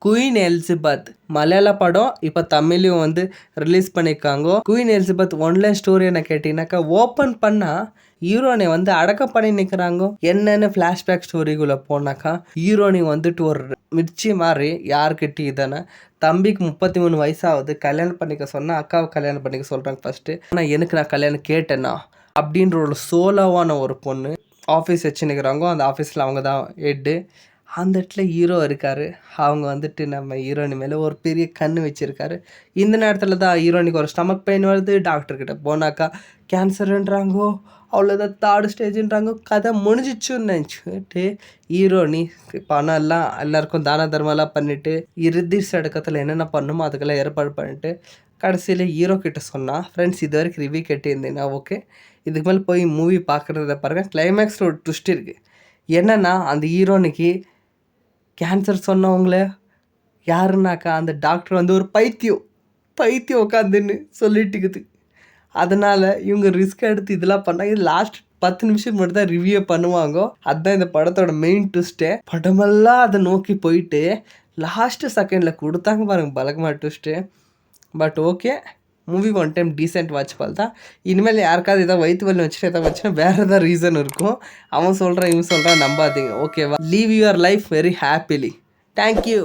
Queen Elizabeth மலையாள படம் இப்போ தமிழையும் வந்து ரிலீஸ் பண்ணியிருக்காங்க. குயின் எலிசபெத் ஒன்லைன் ஸ்டோரி என்ன கேட்டிங்கனாக்கா, ஓப்பன் பண்ணால் ஹீரோனை வந்து அடக்கம் பண்ணி நிற்கிறாங்க. என்னென்னு ஃப்ளாஷ்பேக் ஸ்டோரிக்குள்ளே போனாக்கா, ஹீரோனி வந்துட்டு ஒரு மிர்ச்சி மாதிரி யார்கிட்ட தானே தம்பிக்கு 33 வயசாகுது, கல்யாணம் பண்ணிக்க சொன்னால் அக்காவை கல்யாணம் பண்ணிக்க சொல்கிறாங்க ஃபஸ்ட்டு. ஆனால் எனக்கு நான் கல்யாணம் கேட்டேன்னா அப்படின்ற ஒரு சோலோவான ஒரு பொண்ணு ஆஃபீஸ் வச்சு நிற்கிறாங்க. அந்த ஆஃபீஸில் அவங்க தான் ஹெட்டு. அந்த இடத்துல ஹீரோ இருக்கார். அவங்க வந்துட்டு நம்ம ஹீரோனி மேலே ஒரு பெரிய கண் வச்சுருக்காரு. இந்த நேரத்தில் தான் ஹீரோனிக்கு ஒரு ஸ்டமக் பெயின் வருது. டாக்டர்கிட்ட போனாக்கா கேன்சருன்றாங்கோ, அவ்வளோதான் தேர்ட் ஸ்டேஜுன்றாங்க. கதை முடிஞ்சிச்சுன்னு நினச்சிட்டு ஹீரோனி பணம் எல்லாம் எல்லாருக்கும் தான தர்மம்லாம் பண்ணிவிட்டு இறுதி சடக்கத்தில் என்னென்ன பண்ணுமோ அதுக்கெல்லாம் ஏற்பாடு பண்ணிட்டு கடைசியில் ஹீரோ கிட்ட சொன்னால், ஃப்ரெண்ட்ஸ் இது வரைக்கும் ரிவ்யூ கேட்டிருந்தீங்கன்னா ஓகே, இதுக்கு மேலே போய் மூவி பார்க்குறத பாருங்கள். கிளைமேக்ஸில் ஒரு ட்விஸ்ட் இருக்குது. என்னென்னா அந்த ஹீரோனிக்கு கேன்சர் சொன்னவங்கள யாருன்னாக்கா அந்த டாக்டர் வந்து ஒரு பைத்தியம் உட்காந்துன்னு சொல்லிட்டுக்குது. அதனால் இவங்க ரிஸ்க் எடுத்து இதெல்லாம் பண்ணாங்க. இது லாஸ்ட் 10 நிமிஷம் மட்டும் தான் ரிவ்யூ பண்ணுவாங்க. அதுதான் இந்த படத்தோட மெயின் ட்விஸ்ட்டே. படமெல்லாம் அதை நோக்கி போயிட்டு லாஸ்ட்டு செகண்டில் கொடுத்தாங்க பாருங்கள் பலகமா twist. But okay, movie one time decent watchable தான். இனிமேல் யாருக்காவது எதாவது வயிற்று வலி வச்சுட்டு எதாவது வச்சுன்னா வேறு எதாவது ரீசன் இருக்கும். அவன் சொல்கிறான் இவன் சொல்கிறான் நம்பாதீங்க, ஓகேவா? Leave your life very happily. Thank you.